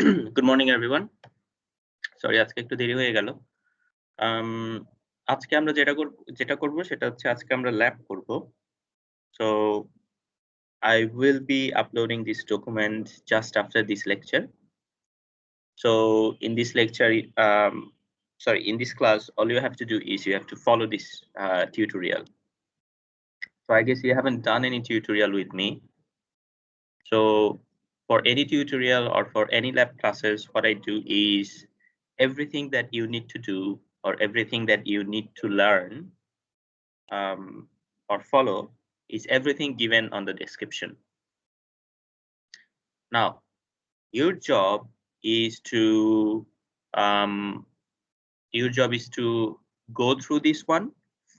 Good morning everyone. Sorry আজকে একটু দেরি হয়ে গেল। আম আজকে আমরা যেটা করব সেটা হচ্ছে আজকে আমরা ল্যাব করব। So I will be uploading this document just after this lecture. So in this lecture, in this class, all you have to do is you have to follow this tutorial. So I guess you haven't done any tutorial with me. So for any tutorial or for any lab classes, what I do is everything that you need to do or everything that you need to learn or follow is everything given on the description. Now, your job is to go through this one,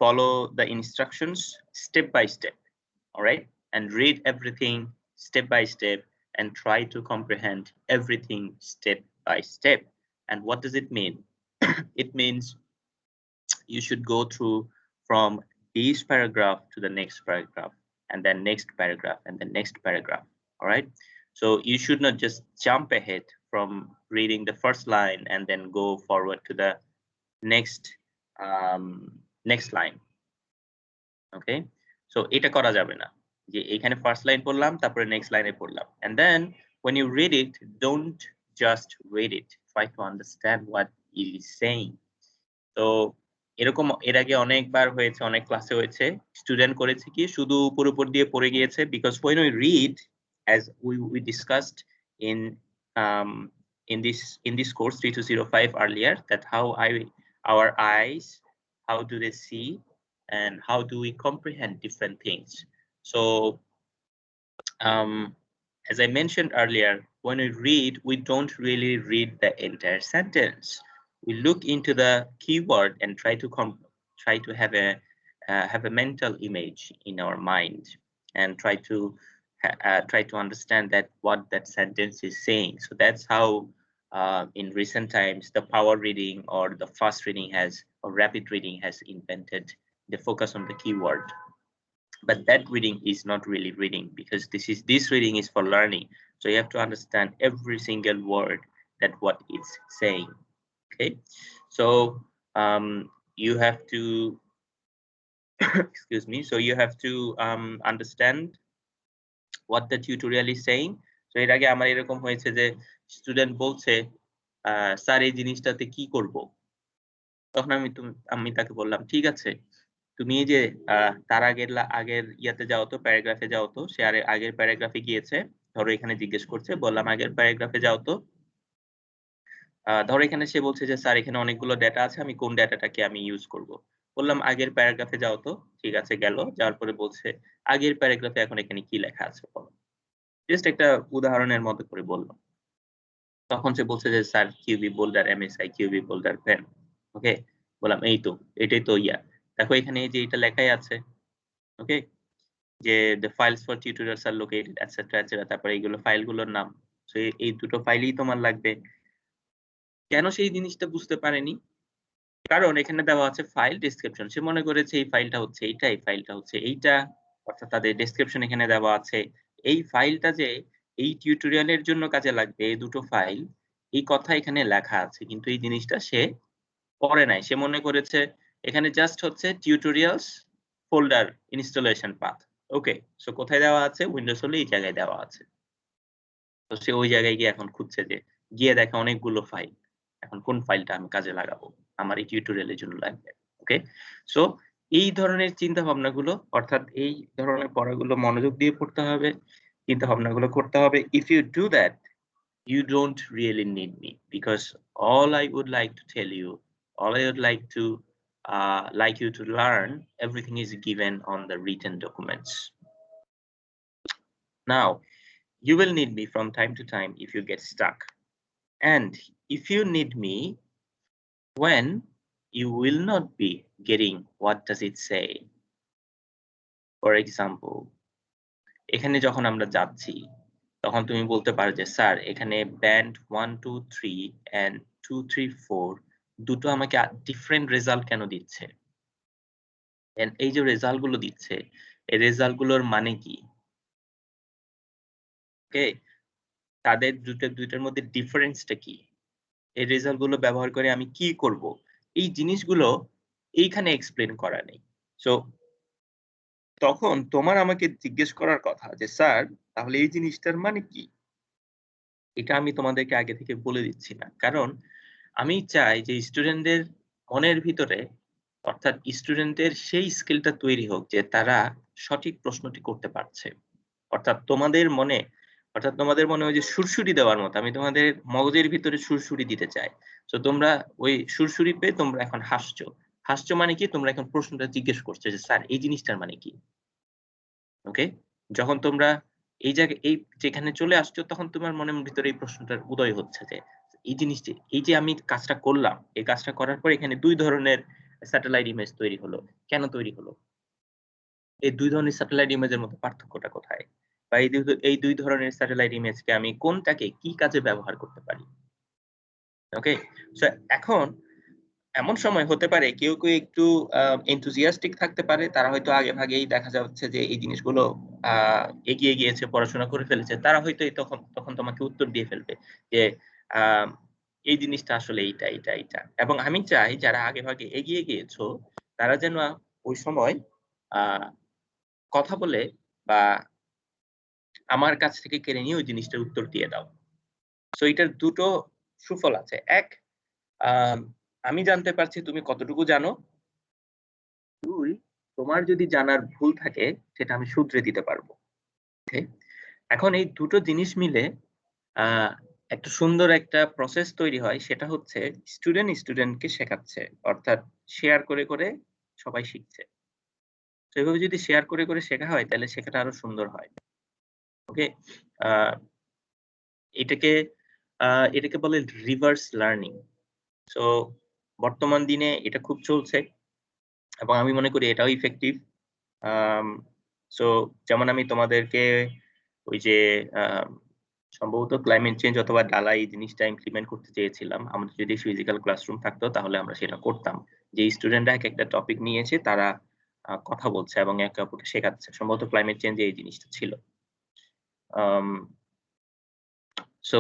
follow the instructions step by step, all right, and read everything step by step and try to comprehend everything step by step. And what does it mean? It means you should go through from this paragraph to the next paragraph and then next paragraph and the next paragraph, all right? So you should not just jump ahead from reading the first line and then go forward to the next next line. Okay, so এটা করা যাবে না যে এখানে first line পড়লাম তারপরে next লাইনে পড়লাম, and then when you read it, don't just read it, try to understand what it is saying. তো এরকম এর আগে অনেকবার হয়েছে, অনেক ক্লাসে হয়েছে, স্টুডেন্ট করেছে কি শুধু উপর দিয়ে পড়ে গিয়েছে, because when we read, as we discussed in um, in this course 3205 earlier, that our eyes, how do they see and how do we comprehend different things. So as I mentioned earlier, when we read, we don't really read the entire sentence. We look into the keyword and try to have a mental image in our mind and try to understand that what that sentence is saying. So that's how in recent times the power reading or the fast reading or rapid reading has invented the focus on the keyword. But that reading is not really reading, because this reading is for learning. So you have to understand every single word that what it's saying. Okay, so you have to excuse me, so you have to understand what the tutorial is saying. So এর আগে আমার এরকম হয়েছে যে student বলছে sir এই জিনিসটাতে কি করব, তখন আমি তাকে বললাম ঠিক আছে, তুমি এই যে তার আগের ইয়াতে যাও তো, প্যারাগ্রাফে যাও তো। সে আগের প্যারাগ্রাফে গিয়েছে, ধরো এখানে জিজ্ঞেস করছে, বললাম আগের প্যারাগ্রাফে যাও তো। ধরো এখানে সে বলছে যে স্যার এখানে অনেকগুলো ডেটা আছে, আমি কোন ডেটাটাকে আমি ইউজ করব। বললাম আগের প্যারাগ্রাফে যাও তো, ঠিক আছে গেল, যাওয়ার পরে বলছে আগের প্যারাগ্রাফে এখন এখানে কি লেখা আছে বলো। জাস্ট একটা উদাহরণের মতো করে বললাম। তখন সে বলছে যে sir QB boulder MSI QB boulder pen. Okay, বললাম এই তো, এটাই তো ইয়া, দেখো এখানে এই যে এটা লেখাই আছে। ওকে, যে the files for tutorials are located etc etc, তারপরে এইগুলো ফাইলগুলোর নাম। সো এই দুটো ফাইলই তোমার লাগবে। কেন সেই জিনিসটা বুঝতে পারেনি? কারণ এখানে দেওয়া আছে ফাইল ডেসক্রিপশন। সে মনে করেছে এই ফাইলটা হচ্ছে এইটা, এই ফাইলটা হচ্ছে এইটা, অর্থাৎ তাদের ডেসক্রিপশন এখানে দেওয়া আছে। এই ফাইলটা যে এই টিউটোরিয়ালের জন্য কাজে লাগবে, এই দুটো ফাইল, এই কথা এখানে লেখা আছে, কিন্তু এই জিনিসটা সে পড়ে নাই। সে মনে করেছে এখানে জাস্ট হচ্ছে টিউটোরিয়ালস ফোল্ডার ইনস্টলেশন পাথ। ওকে, সো কোথায় দেওয়া আছে? উইন্ডোজ হলে এই জায়গায় দেওয়া আছে। তো সে ওই জায়গায় গিয়ে এখন খুঁজছে, যে গিয়ে দেখে অনেকগুলো ফাইল, এখন কোন ফাইলটা আমি কাজে লাগাবো, আমার এই টিউটোরিয়ালের জন্য লাগবে। ওকে, সো এই ধরনের চিন্তা ভাবনাগুলো, অর্থাৎ এই ধরনের পড়াগুলো মনোযোগ দিয়ে পড়তে হবে, চিন্তা ভাবনাগুলো করতে হবে। If you do that, you don't really need me, because all I would like to tell you, all I would like you to learn, everything is given on the written documents. Now, you will need me from time to time if you get stuck. And if you need me when you will not be getting what does it say. For example, এখানে যখন আমরা যাচ্ছি, তখন তুমি বলতে পারো যে sir এখানে ব্যান্ড 1 2 3 and 2 3 4 দুটো আমাকে ডিফারেন্ট রেজাল্ট কেন দিচ্ছে, এন্ড এই যে রেজাল্ট গুলো দিচ্ছে, এই রেজাল্ট গুলোর মানে কি? ওকে, তাদের দুইটার মধ্যে ডিফারেন্সটা কি? এই রেজাল্ট গুলো ব্যবহার করে আমি কি করব? এই জিনিসগুলো এইখানে এক্সপ্লেইন করা নেই। সো তখন তোমার আমাকে জিজ্ঞেস করার কথা যে, "স্যার তাহলে এই জিনিসটার মানে কি?" এটা আমি তোমাদেরকে আগে থেকে বলে দিচ্ছি না। কারণ আমি চাই যে স্টুডেন্টদের মনের ভিতরে অর্থাৎ স্টুডেন্টের সেই স্কিলটা তৈরি হোক যে তারা সঠিক প্রশ্নটি করতে পারছে। অর্থাৎ তোমাদের মনে ওই যে সুরসুরি দেওয়ার মতো আমি তোমাদের মগজের ভিতরে সুরসুরি দিতে চাই। সো তোমরা ওই সুরসুরি পেয়ে তোমরা এখন হাসছো। হাসছো মানে কি? তোমরা এখন প্রশ্নটা জিজ্ঞেস করছো যে, "স্যার এই জিনিসটার মানে কি?" ওকে? যখন তোমরা এই যেখানে চলে আসছো তখন তোমার মনের ভিতরে এই প্রশ্নটার উদয় হচ্ছে যে, এই জিনিসটি এই যে আমি কাজটা করলাম, এই কাজটা করার পর এখানে ২ ধরনের স্যাটেলাইট ইমেজ তৈরি হলো। কেন তৈরি হলো? এই ২ ধরনের স্যাটেলাইট ইমেজের মধ্যে পার্থক্যটা কোথায়? বা এই ২ ধরনের স্যাটেলাইট ইমেজকে আমি কোনটাকে কি কাজে ব্যবহার করতে পারি? ওকে? সো এখন এমন সময় হতে পারে কেউ একটু আ enthusiastic থাকতে পারে। তারা হয়তো আগেভাগেই দেখা যাচ্ছে যে এই জিনিসগুলো আ এগিয়ে গিয়েছে, পড়াশোনা করে ফেলেছে। তারা হয়তো তখন তোমাকে উত্তর দিয়ে ফেলবে যে, আ এই জিনিসটা আসলে এইটা। এবং আমি চাই যারা আগেভাগে এগিয়ে গিয়েছো, তারা যেন ওই সময় আ কথা বলে বা আমার কাছ থেকে কেড়ে নিয়ে ওই জিনিসটার উত্তর দিয়ে দাও। সো এটার ২ টো সুফল আছে। এক, আম আমি জানতে পারছি তুমি কতটুকু জানো। ২ তোমার যদি জানার ভুল থাকে সেটা আমি শুধরে দিতে পারব। ওকে? এখন এই দুটো জিনিস মিলে আ একটা সুন্দর একটা প্রসেস তৈরি হয় সেটা হচ্ছে স্টুডেন্টকে শেখাচ্ছে। অর্থাৎ শেয়ার করে সবাই শিখছে। তো এভাবে যদি শেয়ার করে শেখা হয় তাহলে শেখাটা আরো সুন্দর হয়। ওকে? আ এটাকে আ এটাকে বলে রিভার্স লার্নিং। সো বর্তমান দিনে এটা খুব চলছে এবং আমি মনে করি এটাও ইফেক্টিভ। আম সো যেমন আমি তোমাদেরকে ওই যে আ সম্ভবত ক্লাইমেট চেঞ্জ অথবা ডালা এই জিনিসটা ইমপ্লিমেন্ট করতে চেয়েছিলাম। আমাদের যদি ফিজিক্যাল ক্লাসরুম থাকতো তাহলে আমরা সেটা করতাম। যে স্টুডেন্টরা একেকটা টপিক নিয়ে এসে তারা কথা বলছে এবং একে অপরকে শেখাচ্ছে। সম্ভবত ক্লাইমেট চেঞ্জ এ এই জিনিসটা ছিল। আম সো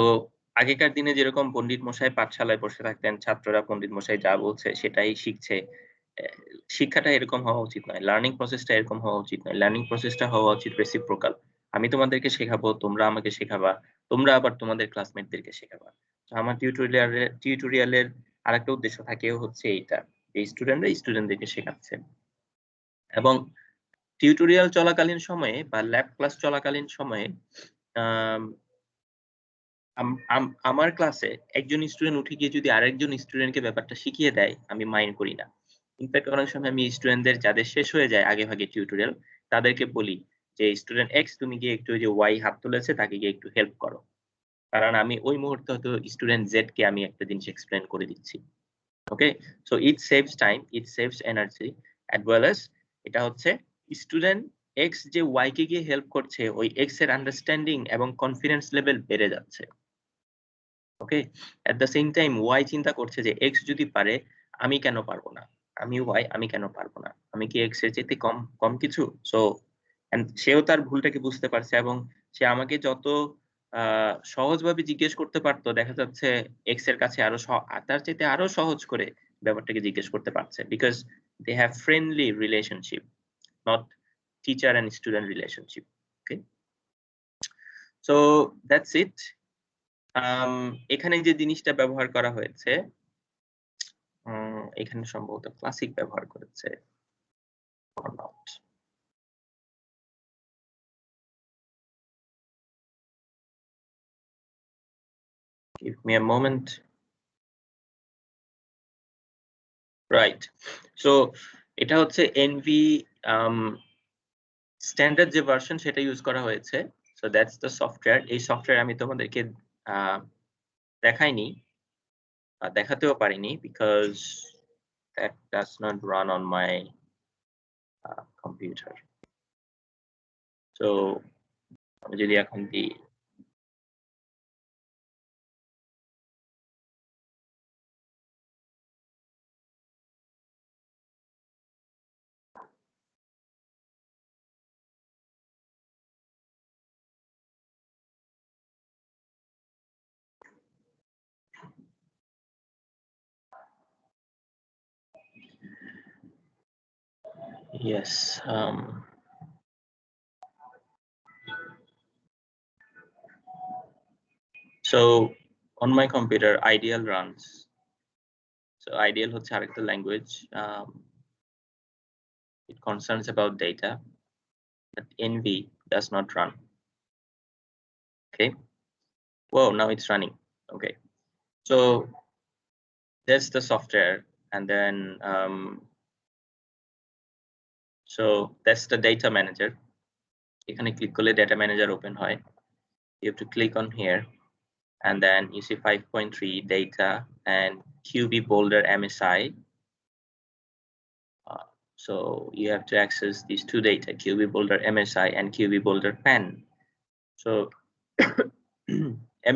আগেকার দিনে যেরকম পণ্ডিত মশাই পাঠশালায় বসে থাকতেন, ছাত্ররা পণ্ডিত মশাই যা বলছে সেটাই শিখছে। অ্যা শিক্ষাটা এরকম হওয়া উচিত নয়। লার্নিং প্রসেস টা এরকম হওয়া উচিত নয়। লার্নিং প্রসেস টা হওয়া উচিত রেসিপ্রোকাল। আমি তোমাদেরকে শেখাবো, তোমরা আমাকে শেখাবা। তোমরা আবার তোমাদের ক্লাসমেটদেরকে শেখাবা। তো আমার টিউটোরিয়ালের আরেকটা উদ্দেশ্য থাকে হচ্ছে এইটা। যে স্টুডেন্টরা স্টুডেন্টদেরকে শেখাচ্ছে। এবং টিউটোরিয়াল চলাকালীন সময়ে বা ল্যাব ক্লাস চলাকালীন সময়ে আম আম আম আমার ক্লাসে একজন স্টুডেন্ট উঠে গিয়ে যদি আরেকজন স্টুডেন্টকে ব্যাপারটা শিখিয়ে দেয়, আমি মাইন্ড করি না। ইনফেক্ট অনেক সময় আমি স্টুডেন্টদের যাদের শেষ হয়ে যায় আগেভাগে টিউটোরিয়াল, তাদেরকে বলি যে, "স্টুডেন্ট এক্স তুমি গিয়ে একটু ওই যে ওয়াই হাত তুলেছে তাকে গিয়ে একটু হেল্প করো।" কারণ আমি ওই মুহূর্তে হয়তো স্টুডেন্ট জেড কে আমি একটা জিনিস এক্সপ্লেইন করে দিচ্ছি। Okay? So it saves time, it saves energy as well as এটা হচ্ছে স্টুডেন্ট এক্স যে ওয়াই কে গিয়ে হেল্প করছে, ওই এক্স এর আন্ডারস্ট্যান্ডিং এবং কনফিডেন্স লেভেল বেড়ে যাচ্ছে। Okay? At the same time Y চিন্তা করছে যে X যদি পারে, আমি কেন পারব না? আমি Y, আমি কেন পারব না? আমি কি X এর চাইতে কম কিছু? সো সেও তার ভুলটাকে বুঝতে পারছে এবং সে আমাকে যত আ সহজভাবে জিজ্ঞেস করতে পারত, দেখা যাচ্ছে X এর কাছে তার চাইতে আরো সহজ করে ব্যাপারটাকে জিজ্ঞেস করতে পারছে। Because they have friendly relationship, not teacher and student relationship. Okay? So that's it. Um এখানে যে জিনিসটা ব্যবহার করা হয়েছে, এখানে সম্ভবত ক্লাসিক ব্যবহার করেছে or not. Give me a moment. Right. So এটা হচ্ছে NV আম স্ট্যান্ডার্ড যে ভার্সন সেটা ইউস করা হয়েছে। So that's the software. এই সফটওয়্যার আমি তোমাদেরকে আ দেখাইনি। দেখাতেও পারিনি because that does not run on my computer. So আমি যদি এখন দিই Yes. So on my computer, Ideal runs. So Ideal hচ্ছে আরেকটা language. It concerns about data, but NV does not run. Okay. Whoa, now it's running. Okay. So that's the software, and then so that's the data manager. এখানে click করলে data manager open হয়. You have to click on here, and then you see 5.3 data and QB Boulder MSI. So you have to access these two data, QB Boulder MSI and QB Boulder Pen. So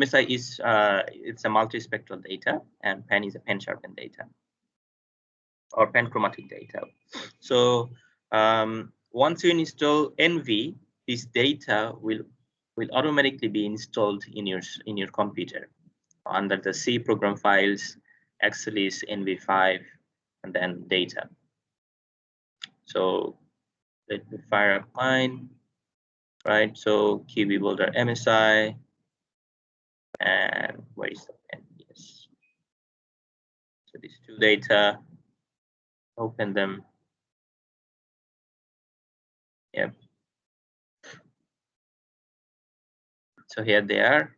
MSI is it's a multispectral data, and Pen is a pen sharpened data or panchromatic data. So once you install NV, this data will automatically be installed in your computer under the C program files, Excelis, NV5, and then data. So let me fire up mine, right? So QB Boulder MSI, and where is the pen? Yes. So these two data, open them. Yep. So here they are.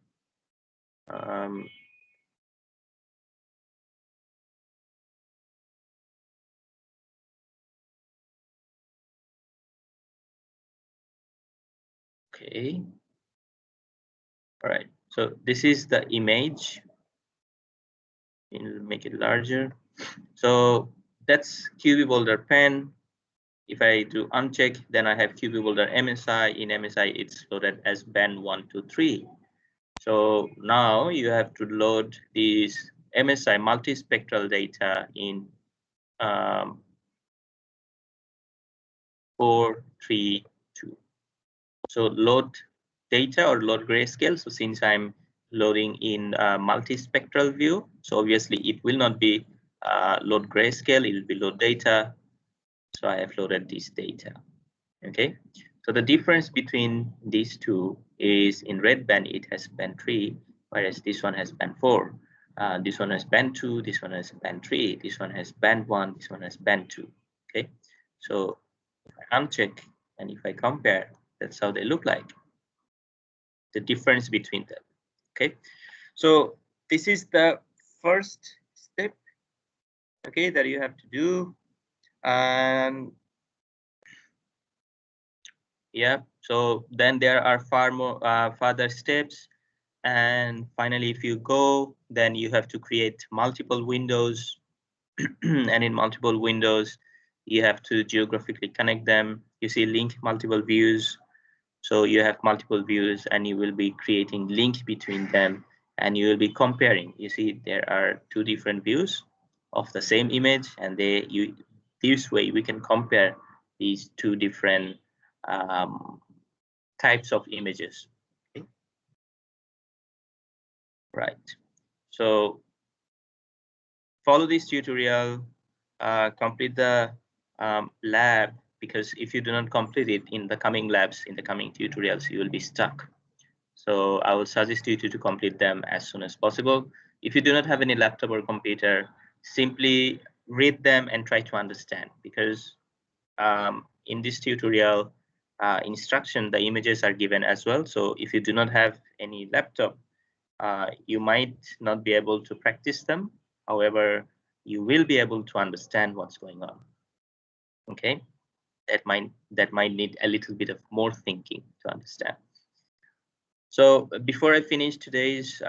Okay. All right. So this is the image. We'll make it larger. So that's QB Boulder Pen. If I do uncheck, then I have QB Boulder MSI. In MSI, it's loaded as band 1, 2, 3. So now you have to load these MSI multispectral data in 4, 3, 2. So load data or load grayscale. So since I'm loading in multispectral view, so obviously it will not be load grayscale, it will be load data. So I have loaded this data. Okay, so the difference between these two is in red band it has band 3, whereas this one has band 4. This one has band 2, this one has band 3, this one has band 1, this one has band 2. Okay, so if I uncheck and if I compare, that's how they look like, the difference between them. Okay, so this is the first step, okay, that you have to do. And yeah, so then there are far more further steps. And finally, if you go, then you have to create multiple windows. And in multiple windows, you have to geographically connect them. You see link multiple views. So you have multiple views and you will be creating link between them, and you will be comparing. You see there are two different views of the same image, and this way we can compare these two different types of images. Okay. Right. So follow this tutorial, complete the lab, because if you do not complete it in the coming labs, in the coming tutorials, you will be stuck. So I will suggest you to complete them as soon as possible. If you do not have any laptop or computer, simply read them and try to understand, because in this tutorial instruction, the images are given as well. So if you do not have any laptop, you might not be able to practice them. However, you will be able to understand what's going on. Okay, that might need a little bit of more thinking to understand. So before I finish today's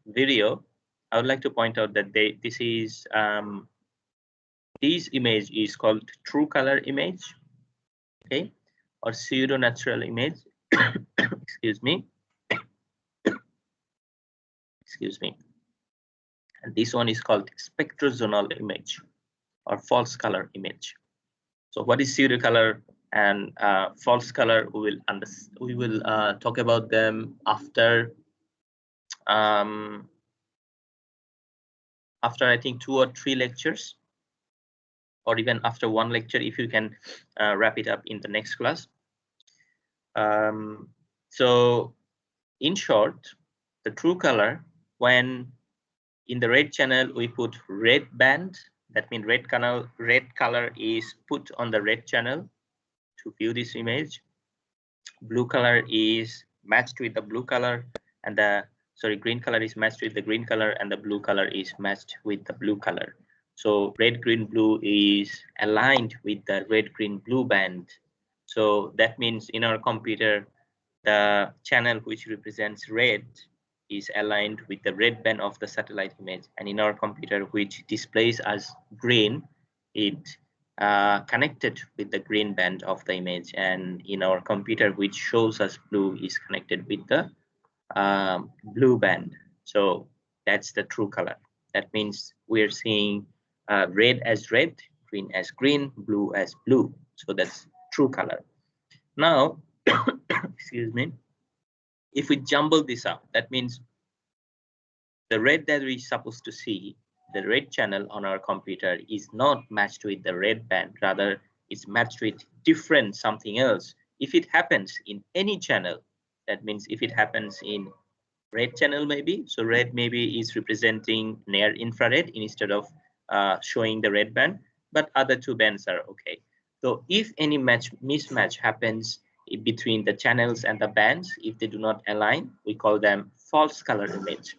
video, I would like to point out that this image is called true color image, okay, or pseudo natural image. Excuse me. Excuse me. And this one is called spectrozonal image or false color image. So what is pseudo color and false color? We will talk about them after I think 2 or 3 lectures. or even after one lecture, if you can wrap it up in the next class. So in short, the true color, when in the red channel we put red band, that means red color is put on the red channel to view this image. Blue color is matched with the blue color, and the green color is matched with the green color, and the blue color is matched with the blue color. So red, green, blue is aligned with the red, green, blue band. So that means in our computer, the channel which represents red is aligned with the red band of the satellite image, and in our computer which displays as green, it connected with the green band of the image, and in our computer which shows us blue is connected with the blue band. So that's the true color. That means we're seeing red as red, green as green, blue as blue. So that's true color. Now, excuse me, if we jumble this up, that means the red that we're supposed to see, the red channel on our computer is not matched with the red band, rather it's matched with different something else. If it happens in any channel, that means if it happens in red channel maybe, so red maybe is representing near infrared instead of showing the red band, but other two bands are okay. So if any mismatch happens between the channels and the bands, if they do not align, we call them false color image.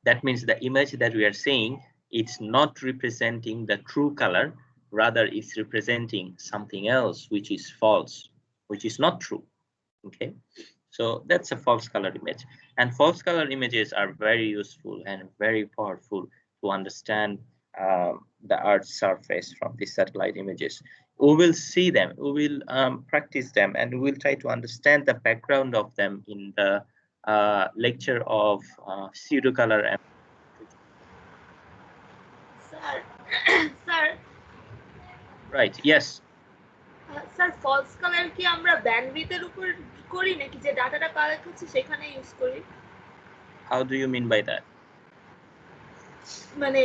That means the image that we are seeing, it's not representing the true color, rather it's representing something else which is false, which is not true. Okay, so that's a false color image, and false color images are very useful and very powerful to understand the Earth's surface from the satellite images. We will see them, we will practice them, and we will try to understand the background of them in the lecture of pseudo color. And sir right, yes. Sir false colour কি আমরা ব্যান্ডউইথের উপর করি নাকি যে ডাটাটা collect হচ্ছে সেখানে use করি? How do you mean by that? মানে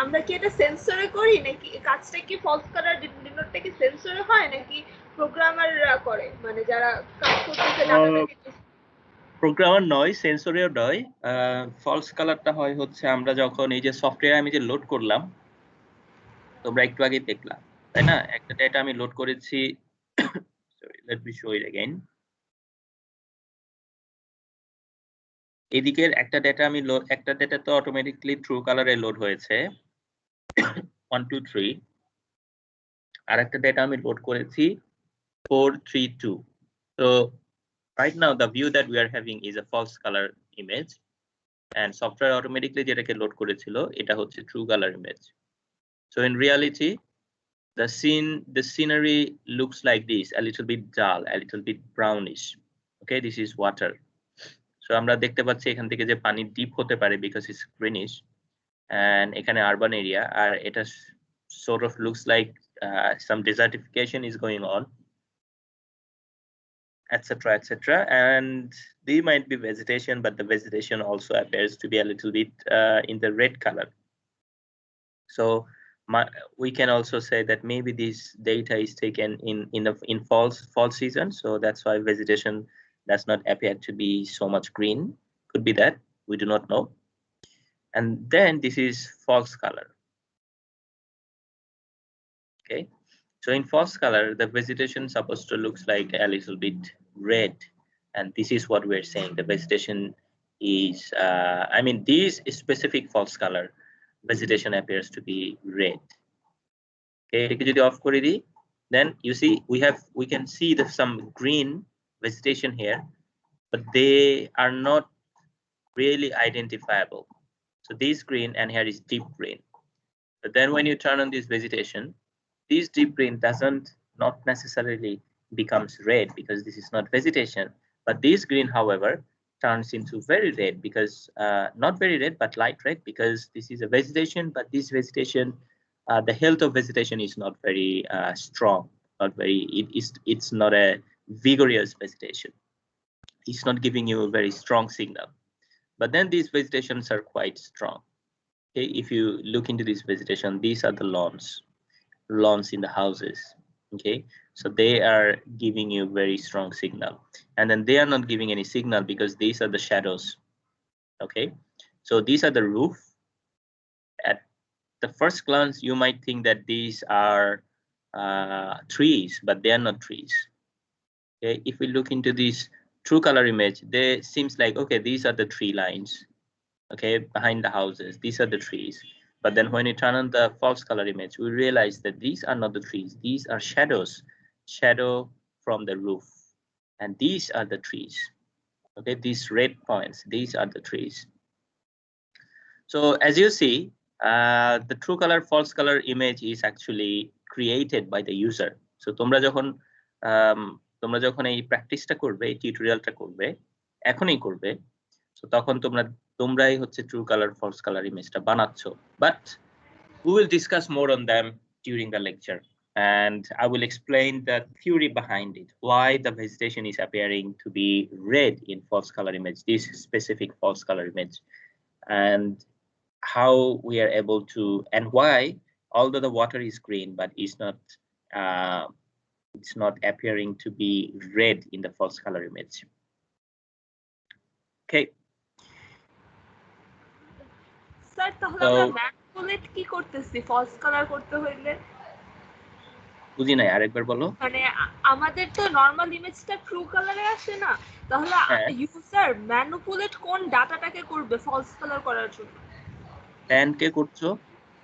আমরা কি এটা সেন্সরে করি নাকি কাজটা কি ফলস কালার ডিনোটটা কি সেন্সরে হয় নাকি প্রোগ্রামাররা করে, মানে যারা কাজ করতেছে ডাটাটাকে? প্রোগ্রামার নয়, সেন্সরেও নয়। ফলস কালারটা হয় হচ্ছে আমরা যখন এই যে সফটওয়্যার আমি যে লোড করলাম, তোমরা একটু আগে দেখলাম তাই না, একটা ডেটা আমি লোড করেছি। সরি, লেট মি শো ইট अगेन। এদিকের একটা ডেটা আমি একটা ডেটা তো অটোমেটিক্যালি ট্রু কালারে লোড হয়েছে 1 2 3, আর একটা ডেটা আমি লোড করেছি 4 3 2। So right now the view that we are having is a false color image, and software automatically যেটাকে লোড করেছিল এটা হচ্ছে true color image. So in reality the scenery looks like this, a little bit dull, a little bit brownish. Okay, this is water. So আমরা দেখতে পাচ্ছি এখান থেকে যে পানি ডিপ হতে পারে because it's greenish, and এখানে urban area, আর এটা sort of looks like some desertification is going on, etc, etc, and there might be vegetation, but the vegetation also appears to be a little bit in the red color. So we can also say that maybe this data is taken in fall season, so that's why vegetation does not appear to be so much green. Could be that, we do not know. And then this is false color. Okay, so in false color the vegetation supposed to looks like a little bit red, and this is what we're saying, the vegetation is I mean this specific false color vegetation appears to be red. Okay, এটাকে যদি of করে দিই, then you see we can see some green vegetation here, but they are not really identifiable. So this green and here is deep green, but then when you turn on this vegetation, this deep green doesn't not necessarily becomes red because this is not vegetation, but this green however turns into very red because not very red but light red, because this is a vegetation, but this vegetation the health of vegetation is not very strong, not very, it's not a vigorous vegetation, it's not giving you a very strong signal. But then these vegetations are quite strong. Okay, if you look into this vegetation, these are the lawns. lawns in the houses. Okay, so they are giving you very strong signal, and then they are not giving any signal because these are the shadows. Okay, so these are the roof. At the first glance, you might think that these are trees, but they are not trees. Okay, if we look into this true color image, they seems like, okay, these are the tree lines, okay, behind the houses, these are the trees. But then when we turn on the false color image, we realize that these are not the trees, these are shadows, shadow from the roof, and these are the trees. Okay, these red points, these are the trees. So as you see, the true color false color image is actually created by the user. So তোমরা যখন এই প্র্যাকটিসটা করবে, এই টিউটোরিয়ালটা করবে, এখনই করবে, so তখন তোমরাই হচ্ছে ট্রু কালার ফলস কালার ইমেজটা বানাচ্ছো। But we will discuss more on them during the lecture, and I will explain the theory behind it, why the vegetation is appearing to be red in false color image, this specific false color image, and how we are able to, and why, although the water is green, but it's not appearing to be red in the false color image. Okay. Sir তাহলে আমরা manipulate কি করতেছি false colour করতে হইলে? বুঝি নাই, আরেকবার বলো। মানে আমাদের তো নরমাল ইমেজটা ট্রু কালারে আসে না, তাহলে ইউজার ম্যানিপুলেট কোন ডাটাটাকে করবে ফলস কালার করার জন্য? ব্যান্ড কে করছো?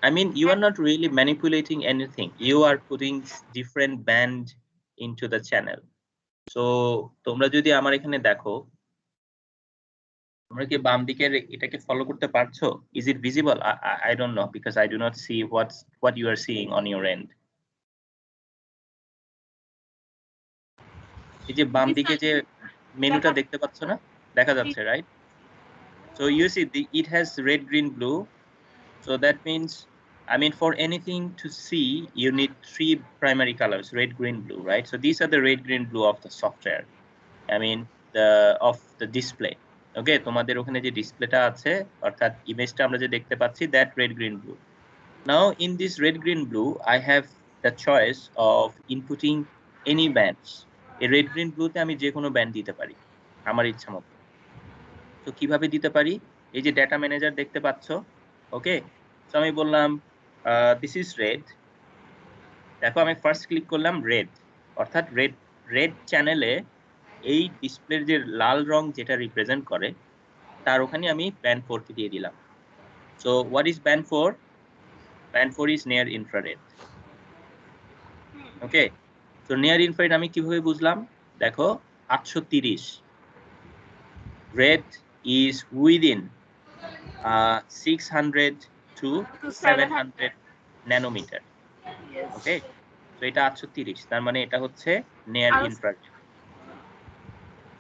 I mean, you are not really manipulating anything. You are putting different band into the channel. So তোমরা যদি আমার এখানে দেখো, তোমরা কি বাম দিকের এটাকে ফলো করতে পারছো? Is it visible? I don't know because I do not see what you are seeing on your end. এই যে বাম দিকে যে মেনুটা দেখতে পাচ্ছ না, দেখা যাচ্ছে, right? So you see it has red, green, blue. So that means, I mean, for anything to see, you need 3 primary colors, red, green, blue, right? So these are the red, green, blue of the software. I mean, of the display. Okay, তোমাদের ওখানে যে ডিসপ্লেটা আছে, অর্থাৎ ইমেজটা আমরা যে দেখতে পাচ্ছি, that red, green, blue. Now in this red, green, blue, I have the choice of inputting any bands. এই red, green, blue তে আমি যে কোনো ব্যান্ড দিতে পারি আমার ইচ্ছা মতো। তো কিভাবে দিতে পারি? এই যে ডেটা ম্যানেজার দেখতে পাচ্ছ, ওকে? সো আমি বললাম দিস ইজ রেড। দেখো আমি ফার্স্ট ক্লিক করলাম রেড, অর্থাৎ রেড চ্যানেলে এই ডিসপ্লের যে লাল রং যেটা রিপ্রেজেন্ট করে, তার ওখানে আমি ব্যান্ড 4 কে দিয়ে দিলাম। So what is band 4? Band 4 is near infrared. Okay, so near infrared আমি কিভাবে বুঝলাম? দেখো 830 red is within 600 to 700 nanometer. Okay, so এটা 830, তার মানে এটা হচ্ছে near infrared.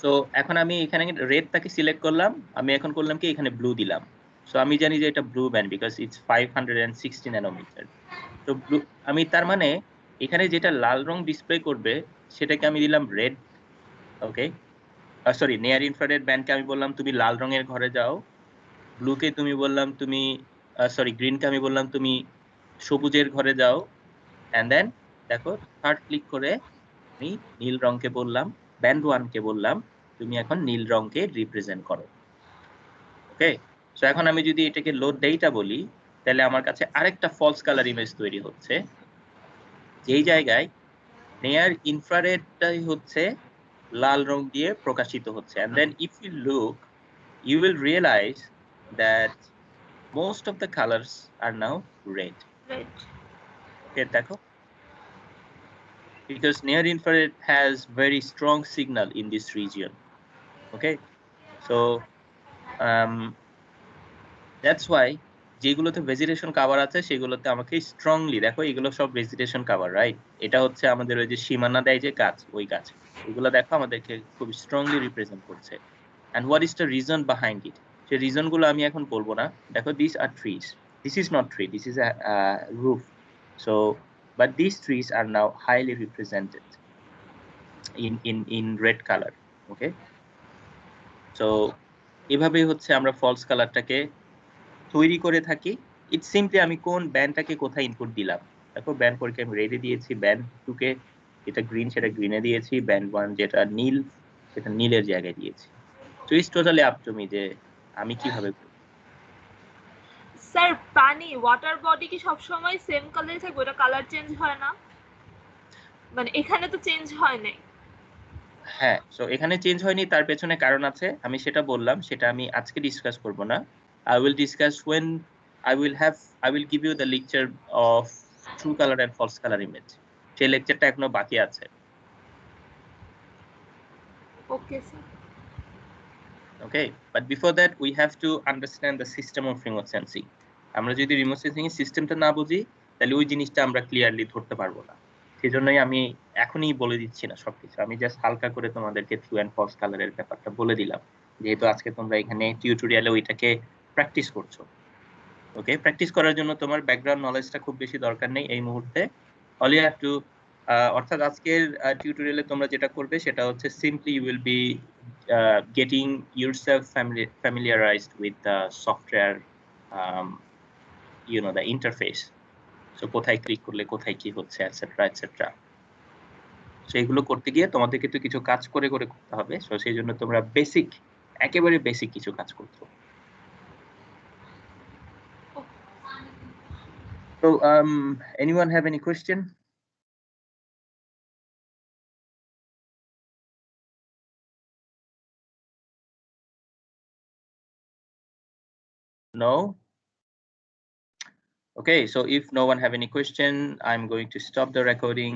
So এখন আমি এখানে রেডটাকে সিলেক্ট করলাম, আমি এখন করলাম কি এখানে ব্লু দিলাম। সো আমি জানি যে এটা blue band because it's 560 nanometre. তো ব্লু, আমি তার মানে এখানে যেটা লাল রং ডিসপ্লে করবে সেটাকে আমি দিলাম রেড। ওকে, সরি, নিয়ার ইনফ্রারেড ব্যান্ডকে আমি বললাম তুমি লাল রঙের ঘরে যাও, ব্লুকে তুমি বললাম তুমি সরি গ্রিনকে আমি বললাম তুমি সবুজের ঘরে যাও, এন্ড দেন দেখো থার্ড ক্লিক করে আমি নীল রঙকে বললাম, ব্যান্ড 1 কে বললাম তুমি এখন নীল রঙকে রিপ্রেজেন্ট করো। ওকে, সো এখন আমি যদি এটাকে লোড ডেটা বলি, তাহলে আমার কাছে আরেকটা ফলস কালার ইমেজ তৈরি হচ্ছে, যেই জায়গায় নিয়ার ইনফ্রারেডটাই হচ্ছে লাল রং দিয়ে প্রকাশিত হচ্ছে। and then if you look you will realize that most of the colors are now red. Okay, দেখো, because near infrared has very strong signal in this region. Okay, so that's why যেগুলোতে vegetation cover আছে সেগুলোতে আমাকে strongly, দেখো এগুলো সব vegetation cover, right? এটা হচ্ছে আমাদের ওই যে সীমানা দেয় যে গাছ, ওই গাছ, এগুলো দেখো আমাদেরকে খুব স্ট্রংলি রিপ্রেজেন্ট করছে। and what is the reason behind it? সেই রিজন গুলো আমি এখন বলবো না। দেখো these are trees, this is not tree, this is a roof. So but these trees are now highly represented in red color. Okay, so এভাবেই হচ্ছে আমরা ফলস কালারটাকে তৈরি করে থাকি। ইটস সিম্পলি আমি কোন ব্যান্ডটাকে কোথায় ইনপুট দিলাম, দেখো ব্যান্ড 4 কে আমি রেডে দিয়েছি, ব্যান্ড 2 কে যেটা গ্রিন সেটা গ্রিনে দিয়েছি, ব্যান্ড 1 যেটা নীল সেটা নীলের জায়গায় দিয়েছি। So it's totally up to me যে আমি কিভাবে করব। স্যার পানি ওয়াটার বডি কি সবসময় সেম কালারই থাকবে, ওটা কালার চেঞ্জ হয় না? মানে এখানে তো চেঞ্জ হয় নাই। হ্যাঁ, সো এখানে চেঞ্জ হয়নি, তার পেছনে কারণ আছে, আমি সেটা বললাম, সেটা আমি আজকে ডিসকাস করব না। I will discuss when I will give you the lecture of true color and false color image. সেই লেকচারটা এখনো বাকি আছে। Okay sir. Okay, but before that we have to understand the system of remote sensing. আমরা যদি remote sensing এর সিস্টেমটা না বুঝি তাহলে ওই জিনিসটা আমরা ক্লিয়ারলি ধরতে পারবো না। সেজন্যই আমি এখনই বলে দিচ্ছি না সবকিছু, আমি জাস্ট হালকা করে তোমাদেরকে ট্রু এন্ড ফলস কালারের ব্যাপারটা বলে দিলাম, যেহেতু আজকে তোমরা এখানে টিউটোরিয়ালে ওইটাকে প্র্যাকটিস করছো। ওকে, প্র্যাকটিস করার জন্য তোমার ব্যাকগ্রাউন্ড নলেজটা খুব বেশি দরকার নেই এই মুহূর্তে। অল ইউ হ্যাভ টু অর্থাৎ আজকের টিউটোরিয়ালে তোমরা যেটা করবে সেটা হচ্ছে simply you will be getting yourself familiarized with the software, the interface. So কোথায় ক্লিক করলে কোথায় কি হচ্ছে এটসেট্রা এটসেট্রা। সো এগুলো করতে গিয়ে তোমাদেরকে তো কিছু কাজ করে করে করতে হবে। সো সেই জন্য তোমরা একেবারে বেসিক কিছু কাজ করতে হবে। So anyone have any question? No? Okay, so if no one have any question, I'm going to stop the recording.